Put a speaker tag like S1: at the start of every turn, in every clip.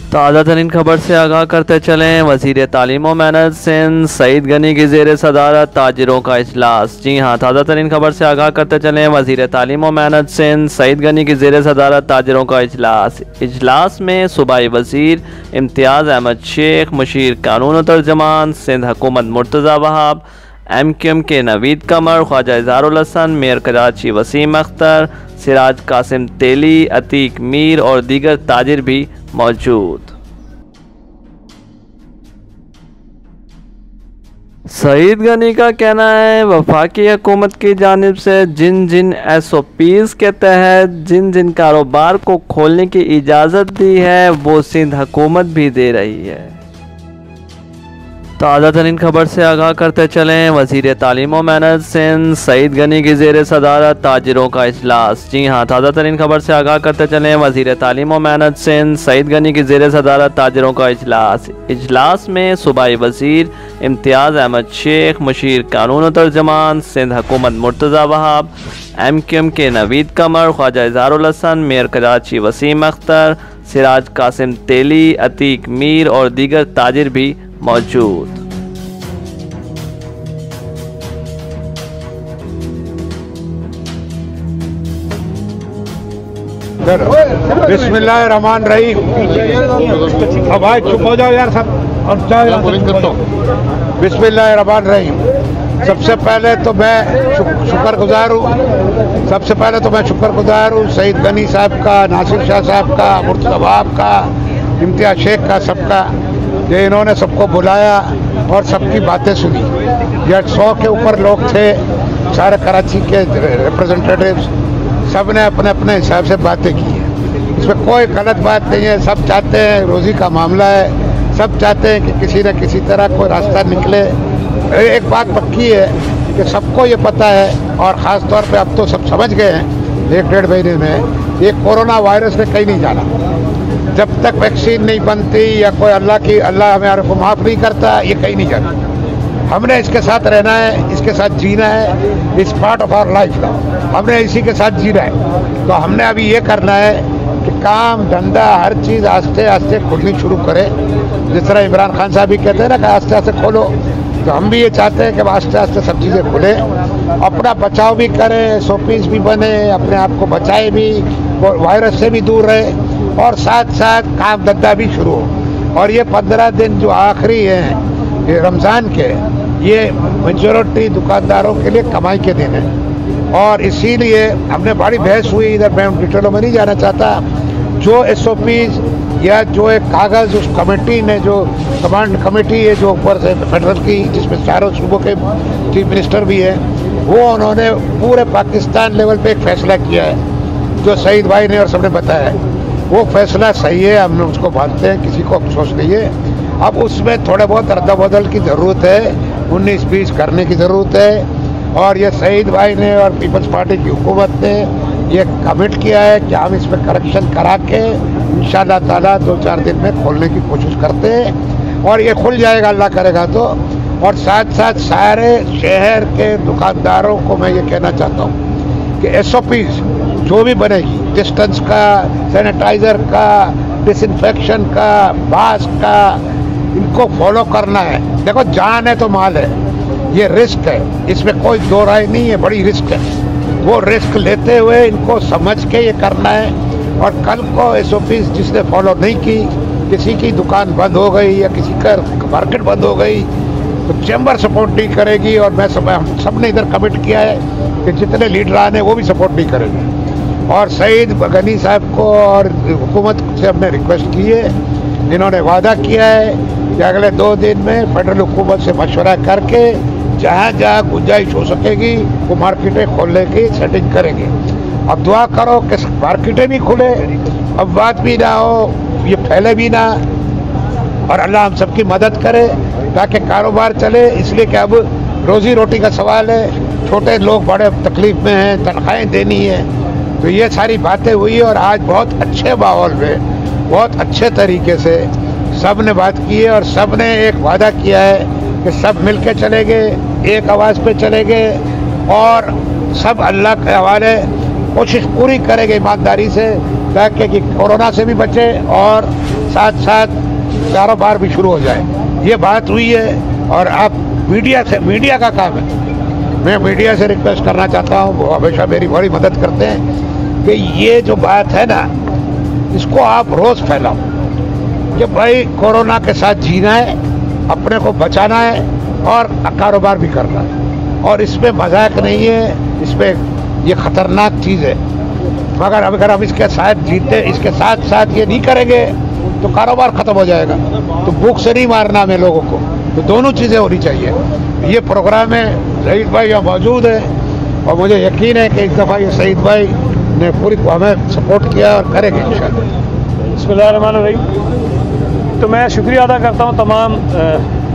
S1: ताज़ा तरीन खबर से आगाह करते चलें। वज़ीर तालीम व मेहनत सिंध सईद गनी की ज़ेर सदारत ताजिरों का इजलास। जी हाँ, ताज़ा तरीन खबर से आगाह करते चलें। वज़ीर तालीम व मेहनत सिंध सईद गनी की ज़ेर सदारत ताजिरों का इजलास में सूबाई वज़ीर इम्तियाज़ अहमद शेख, मुशीर कानून व तर्जमान सिंध हुकूमत मुर्तज़ा वहाब, MQM के नवीद कमर, ख्वाजा इज़हारुल हसन, मेयर कराची वसीम अख्तर, सिराज कासिम तेली, अतीक मीर और दीगर ताजिर भी मौजूद। सईद गनी का कहना है, वफाकी हुकूमत की जानिब से जिन जिन SOPs के तहत जिन जिन कारोबार को खोलने की इजाज़त दी है वो सिंध हुकूमत भी दे रही है। ताज़ा तरीन खबर से आगाह करते चलें। वज़ीर तालीम व मेहनत सिंध सईद गनी की ज़ेर सदारत ताजिरों का इजलास। जी हाँ, ताज़ा तरीन खबर से आगाह करते चलें। वज़ीर तालीम व मेहनत सिंध सईद गनी की ज़ेर सदारत ताजिरों का इजलास में सूबाई वज़ीर इम्तियाज़ अहमद शेख, मुशीर कानून व तर्जमान सिंध हुकूमत मुर्तज़ा वहाब, MQM के नवीद कमर, ख्वाजा इज़हारुल हसन, मेयर कराची वसीम अख्तर, सिराज कासिम तेली, अतीक मीर और दीगर ताजिर भी मौजूद।
S2: बिस्मिल्लाहिर्रहमानिर्रहीम। अब भाई चुप हो जाओ यार सब, और जाओ। बिस्मिल्लाहिर्रहमानिर्रहीम। सबसे पहले तो मैं शुक्रगुजार हूँ। सबसे पहले तो मैं शुक्रगुजार हूँ सईद गनी साहब का, नासिर शाह साहब का, मुर्तज़ा वहाब का, इम्तियाज़ शेख का, सबका, ये इन्होंने सबको बुलाया और सबकी बातें सुनी। ये 100 के ऊपर लोग थे, सारे कराची के रिप्रेजेंटेटिव्स, सब ने अपने अपने हिसाब से बातें की हैं। इसमें कोई गलत बात नहीं है। सब चाहते हैं, रोज़ी का मामला है, सब चाहते हैं कि किसी न किसी तरह कोई रास्ता निकले। एक बात पक्की है कि सबको ये पता है और ख़ास तौर पे अब तो सब समझ गए हैं 1-1.5 महीने में, ये कोरोना वायरस ने कहीं नहीं जाना। जब तक वैक्सीन नहीं बनती या कोई अल्लाह हमें को माफ़ नहीं करता, ये कहीं नहीं जाना। हमने इसके साथ रहना है, इसके साथ जीना है। इस पार्ट ऑफ आवर लाइफ ना, हमने इसी के साथ जीना है। तो हमने अभी ये करना है कि काम धंधा हर चीज़ आस्ते आस्ते खुलनी शुरू करे। जिस तरह इमरान खान साहब भी कहते हैं ना कि आस्ते आस्ते खोलो, तो हम भी ये चाहते हैं कि आस्ते आस्ते सब चीज़ें खुले, अपना बचाव भी करें, SOPs भी बने, अपने आप को बचाए भी, वायरस से भी दूर रहे और साथ साथ काम धंधा भी शुरू हो। और ये 15 दिन जो आखिरी हैं ये रमज़ान के, ये मेजॉरिटी दुकानदारों के लिए कमाई के दिन है और इसीलिए हमने बड़ी बहस हुई। इधर मैं डिटेलों में नहीं जाना चाहता। जो SOPs या जो एक कागज़ उस कमेटी ने, जो कमांड कमेटी है जो ऊपर से फेडरल की, जिसमें चारों सूबों के चीफ मिनिस्टर भी हैं, वो उन्होंने पूरे पाकिस्तान लेवल पे एक फ़ैसला किया है जो सईद भाई ने और सबने बताया है। वो फैसला सही है, हम उसको मानते हैं, किसी को अफसोस नहीं है। अब उसमें थोड़े बहुत रद्द-बदल की ज़रूरत है, 19-20 करने की ज़रूरत है। और ये सईद भाई ने और पीपल्स पार्टी की हुकूमत ने ये कमिट किया है कि हम इसमें करेक्शन करा के इंशाअल्लाह ताला 2-4 दिन में खोलने की कोशिश करते हैं और ये खुल जाएगा अल्लाह करेगा तो। और साथ साथ सारे शहर के दुकानदारों को मैं ये कहना चाहता हूँ कि SOPs जो भी बनेगी, डिस्टेंस का, सैनिटाइज़र का, डिसइंफेक्शन का, मास्क का, इनको फॉलो करना है। देखो जान है तो माल है, ये रिस्क है, इसमें कोई दो राय नहीं है, बड़ी रिस्क है। वो रिस्क लेते हुए इनको समझ के ये करना है। और कल को SOPs जिसने फॉलो नहीं की, किसी की दुकान बंद हो गई या किसी का मार्केट बंद हो गई, तो चैम्बर सपोर्ट नहीं करेगी। और मैं सब ने इधर कमिट किया है कि जितने लीडरान हैं वो भी सपोर्ट नहीं करेंगे। और सईद गनी साहब को और हुकूमत से हमने रिक्वेस्ट की है, इन्होंने वादा किया है कि अगले 2 दिन में फेडरल हुकूमत से मशवरा करके जहाँ जहाँ गुंजाइश हो सकेगी वो मार्केटें खोलने की सेटिंग करेंगे। अब दुआ करो कि मार्केटें भी खुले, अब बात भी ना हो, ये फैले भी ना, और अल्लाह हम सबकी मदद करे ताकि कारोबार चले। इसलिए कि अब रोज़ी रोटी का सवाल है, छोटे लोग बड़े तकलीफ में हैं, तनख्वाहें देनी है। तो ये सारी बातें हुई और आज बहुत अच्छे माहौल में, बहुत अच्छे तरीके से सब ने बात की है और सब ने एक वादा किया है कि सब मिल के चलेंगे, एक आवाज़ पे चलेंगे और सब अल्लाह के हवाले कोशिश पूरी करेंगे ईमानदारी से, ताकि कि कोरोना से भी बचे और साथ साथ कारोबार भी शुरू हो जाए। ये बात हुई है और आप मीडिया का काम है। मैं मीडिया से रिक्वेस्ट करना चाहता हूँ, वो हमेशा मेरी बड़ी मदद करते हैं कि ये जो बात है ना, इसको आप रोज़ फैलाओ कि भाई कोरोना के साथ जीना है, अपने को बचाना है और कारोबार भी करना है। और इसमें मजाक नहीं है, इसमें ये खतरनाक चीज़ है। मगर अगर हम इसके साथ जीते, इसके साथ साथ ये नहीं करेंगे तो कारोबार ख़त्म हो जाएगा। तो भूख से नहीं मारना हमें लोगों को, तो दोनों चीज़ें होनी चाहिए। ये प्रोग्राम है, सईद भाई यहाँ मौजूद है और मुझे यकीन है कि इस दफ़ा ये सईद भाई ने पूरी हमें सपोर्ट किया और करेंगे इंशाल्लाह।
S3: बिस्मिल्लाहिर्रहमानिर्रहीम। तो मैं शुक्रिया अदा करता हूँ तमाम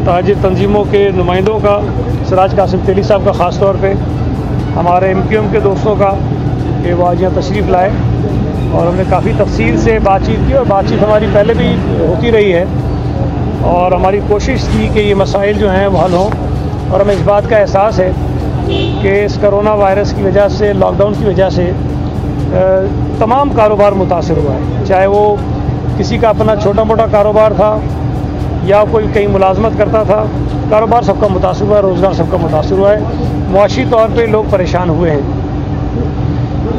S3: ताजिर तंजीमों के नुमाइंदों का, सिराज कासिम तेली साहब का ख़ास तौर पे, हमारे MQM के दोस्तों का कि वो आज यहाँ तशरीफ़ लाए और हमने काफ़ी तफसील से बातचीत की और बातचीत हमारी पहले भी होती रही है और हमारी कोशिश थी कि ये मसाइल जो हैं वो हल हों। और हमें इस बात का एहसास है कि इस कोरोना वायरस की वजह से, लॉकडाउन की वजह से तमाम कारोबार मुतासर हुआ है, चाहे वो किसी का अपना छोटा मोटा कारोबार था या कोई कहीं मुलाजमत करता था। कारोबार सबका मुतासर हुआ है, रोज़गार सबका मुतासर हुआ है, मुआशी तौर पे लोग परेशान हुए हैं।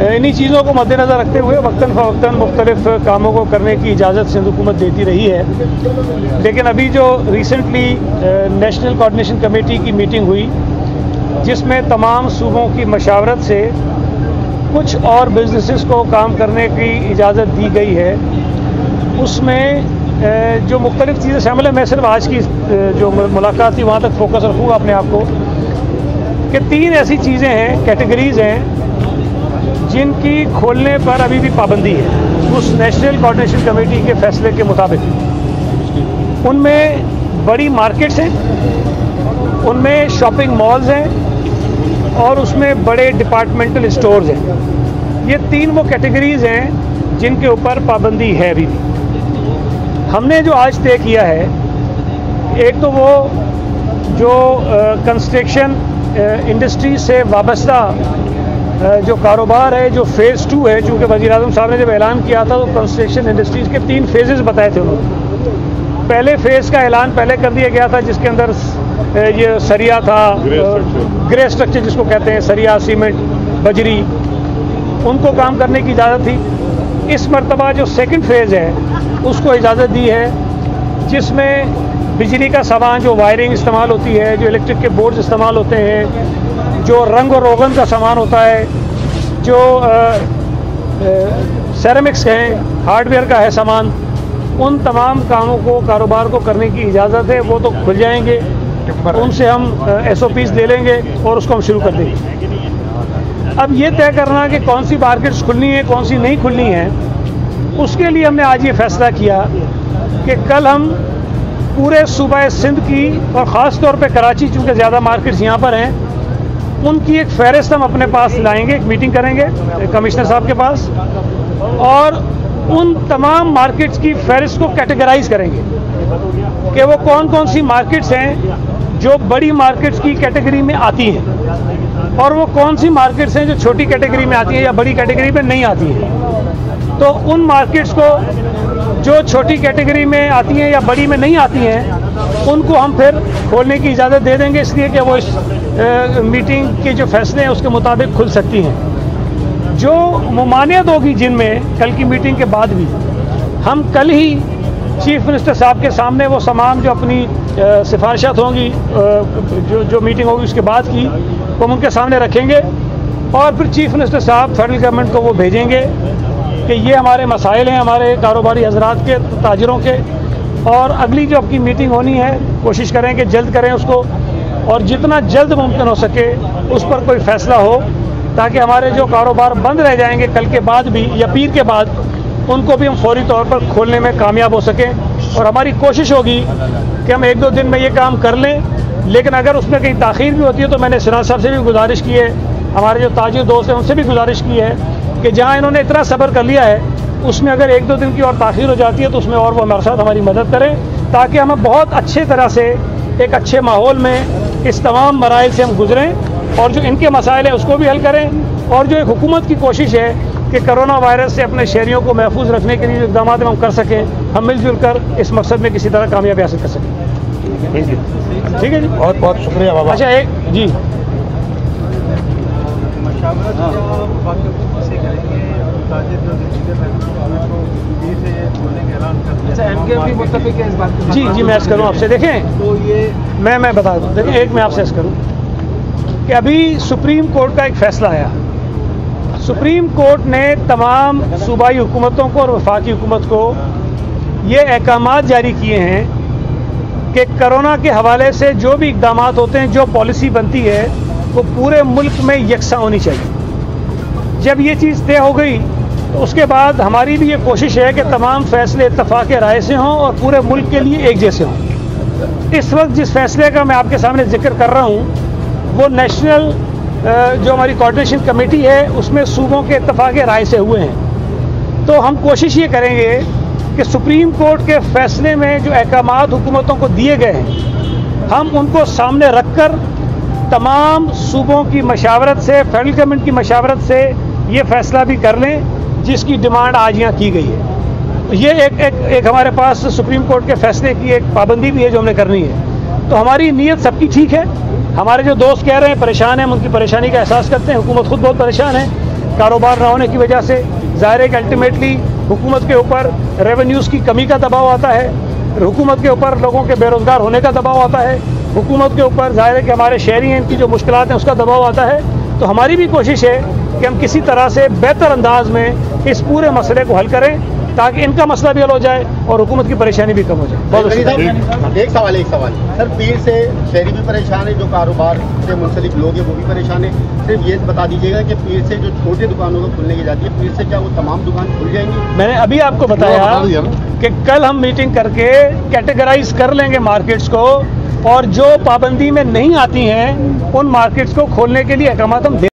S3: इन्हीं चीज़ों को मद्देनज़र रखते हुए वक्तन फ़वक्तन मुख्तलिफ़ कामों को करने की इजाज़त सिंध हुकूमत देती रही है। लेकिन अभी जो रिसेंटली नेशनल कोऑर्डिनेशन कमेटी की मीटिंग हुई, जिसमें तमाम सूबों की मशावरत से कुछ और बिजनेसेस को काम करने की इजाज़त दी गई है, उसमें जो मुख्तलिफ़ चीज़ें शामिल है, मैं सिर्फ आज की जो मुलाकात थी वहाँ तक फोकस रखूँगा अपने आप को, कि 3 ऐसी चीज़ें हैं, कैटेगरीज़ हैं जिनकी खोलने पर अभी भी पाबंदी है उस नेशनल कोऑर्डिनेशन कमेटी के फैसले के मुताबिक। उनमें बड़ी मार्केट्स हैं, उनमें शॉपिंग मॉल्स हैं और उसमें बड़े डिपार्टमेंटल स्टोर्स हैं। ये 3 वो कैटेगरीज़ हैं जिनके ऊपर पाबंदी है अभी भी। हमने जो आज तय किया है, एक तो वो जो कंस्ट्रक्शन इंडस्ट्री से वाबस्ता जो कारोबार है, जो फ़ेज़ 2 है, चूँकि वज़ीर-ए-आज़म साहब ने जब ऐलान किया था तो कंस्ट्रक्शन इंडस्ट्रीज़ के 3 फेजेस बताए थे उन्होंने। पहले फ़ेज़ का ऐलान पहले कर दिया गया था, जिसके अंदर ये सरिया था, ग्रे स्ट्रक्चर जिसको कहते हैं, सरिया, सीमेंट, बजरी, उनको काम करने की इजाज़त थी। इस मरतबा जो सेकंड फेज़ है उसको इजाज़त दी है, जिसमें बिजली का सामान, जो वायरिंग इस्तेमाल होती है, जो इलेक्ट्रिक के बोर्ड्स इस्तेमाल होते हैं, जो रंग और रोगन का सामान होता है, जो सेरेमिक्स हैं, हार्डवेयर का है सामान, उन तमाम कामों को, कारोबार को करने की इजाज़त है। वो तो खुल जाएंगे, उनसे हम SOPs ले लेंगे और उसको हम शुरू कर देंगे। अब ये तय करना कि कौन सी मार्केट्स खुलनी है, कौन सी नहीं खुलनी है, उसके लिए हमने आज ये फ़ैसला किया कि कल हम पूरे सूबा सिंध की और ख़ास तौर पे कराची, चूँकि ज़्यादा मार्केट्स यहाँ पर हैं, उनकी एक फ़हरिस्त हम अपने पास लाएंगे, एक मीटिंग करेंगे कमिश्नर साहब के पास और उन तमाम मार्केट्स की फ़हरिस्त को कैटेगराइज करेंगे कि वो कौन कौन सी मार्केट्स हैं जो बड़ी मार्केट्स की कैटेगरी में आती हैं और वो कौन सी मार्केट्स हैं जो छोटी कैटेगरी में आती हैं या बड़ी कैटेगरी में नहीं आती हैं। तो उन मार्केट्स को जो छोटी कैटेगरी में आती हैं या बड़ी में नहीं आती हैं, उनको हम फिर खोलने की इजाज़त दे देंगे, इसलिए कि वो इस मीटिंग के जो फैसले हैं उसके मुताबिक खुल सकती हैं। जो मुमानियत होगी जिनमें, कल की मीटिंग के बाद भी हम कल ही चीफ मिनिस्टर साहब के सामने वो तमाम जो अपनी सिफारिशात होंगी, जो मीटिंग होगी उसके बाद की, वो उनके सामने रखेंगे और फिर चीफ मिनिस्टर साहब फेडरल गवर्नमेंट को वो भेजेंगे कि ये हमारे मसाइल हैं, हमारे कारोबारी हजरात के, ताजिरों के, और अगली जो आपकी मीटिंग होनी है कोशिश करें कि जल्द करें उसको और जितना जल्द मुमकिन हो सके उस पर कोई फ़ैसला हो, ताकि हमारे जो कारोबार बंद रह जाएंगे कल के बाद भी या पीर के बाद, उनको भी हम फौरी तौर पर खोलने में कामयाब हो सकें। और हमारी कोशिश होगी कि हम 1-2 दिन में ये काम कर लें, लेकिन अगर उसमें कहीं ताख़ीर भी होती है तो मैंने सिराज साहब से भी गुजारिश की है, हमारे जो ताजिर दोस्त हैं उनसे भी गुजारिश की है कि जहाँ इन्होंने इतना सब्र कर लिया है, उसमें अगर 1-2 दिन की और ताख़ीर हो जाती है तो उसमें और वो हमारे साथ हमारी मदद करें, ताकि हम बहुत अच्छे तरह से एक अच्छे माहौल में इस तमाम मराइल से हम गुजरें और जो इनके मसाइल हैं उसको भी हल करें। और जो एक हुकूमत की कोशिश है कि कोरोना वायरस से अपने शहरियों को महफूज रखने के लिए जो इक़दाम हम कर सकें, हम मिलजुल कर इस मकसद में किसी तरह कामयाबी हासिल कर सकें। ठीक है जी,
S2: बहुत बहुत शुक्रिया बाबा।
S3: अच्छा एक जी जी मैं अर्ज़ करूँ आपसे, देखें तो ये मैं बता दूँ, देखें एक मैं आपसे अर्ज़ करूँ कि अभी सुप्रीम कोर्ट का एक फ़ैसला आया। सुप्रीम कोर्ट ने तमाम सूबाई हुकूमतों को और वफाकी हुकूमत को ये अहकामात जारी किए हैं कि कोरोना के हवाले से जो भी इक़दाम होते हैं, जो पॉलिसी बनती है, वो पूरे मुल्क में यकसा होनी चाहिए। जब ये चीज़ तय हो गई तो उसके बाद हमारी भी ये कोशिश है कि तमाम फ़ैसले इत्तफ़ाक़ राय से हों और पूरे मुल्क के लिए एक जैसे हों। इस वक्त जिस फैसले का मैं आपके सामने जिक्र कर रहा हूँ वो नेशनल जो हमारी कोऑर्डिनेशन कमेटी है उसमें सूबों के इत्तफ़ाक़ राय से हुए हैं। तो हम कोशिश ये करेंगे कि सुप्रीम कोर्ट के फ़ैसले में जो अहकामात हुकूमतों को दिए गए हैं, हम उनको सामने रख कर तमाम सूबों की मशावरत से, फेडरल गवर्नमेंट की मशावरत से ये फ़ैसला भी कर लें जिसकी डिमांड आज यहाँ की गई है। ये एक हमारे पास सुप्रीम कोर्ट के फ़ैसले की एक पाबंदी भी है जो हमने करनी है। तो हमारी नीयत सबकी ठीक है। हमारे जो दोस्त कह रहे हैं परेशान हैं, हम उनकी परेशानी का एहसास करते हैं। हुकूमत खुद बहुत परेशान है कारोबार ना होने की वजह से। ज़ाहिर है कि अल्टीमेटली हुकूमत के ऊपर रेवेन्यूज़ की कमी का दबाव आता है, हुकूमत के ऊपर लोगों के बेरोज़गार होने का दबाव आता है, हुकूमत के ऊपर ज़ाहिर है कि हमारे शहरी हैं इनकी जो मुश्किलात हैं उसका दबाव आता है। तो हमारी भी कोशिश है कि हम किसी तरह से बेहतर अंदाज में इस पूरे मसले को हल करें ताकि इनका मसला भी हल हो जाए और हुकूमत की परेशानी भी कम हो जाए। बहुत
S4: एक सवाल सर, पीर से शहरी भी परेशान है, जो कारोबार से मुंसलिक लोग हैं वो भी परेशान है। सिर्फ ये बता दीजिएगा कि पीर से जो छोटे दुकानों को खुलने की जाती है, पीर से क्या वो तमाम दुकान खुल जाएंगी?
S3: मैंने अभी आपको बताया कि कल हम मीटिंग करके कैटेगराइज कर लेंगे मार्केट्स को, और जो पाबंदी में नहीं आती हैं उन मार्केट्स को खोलने के लिए अहकामात हम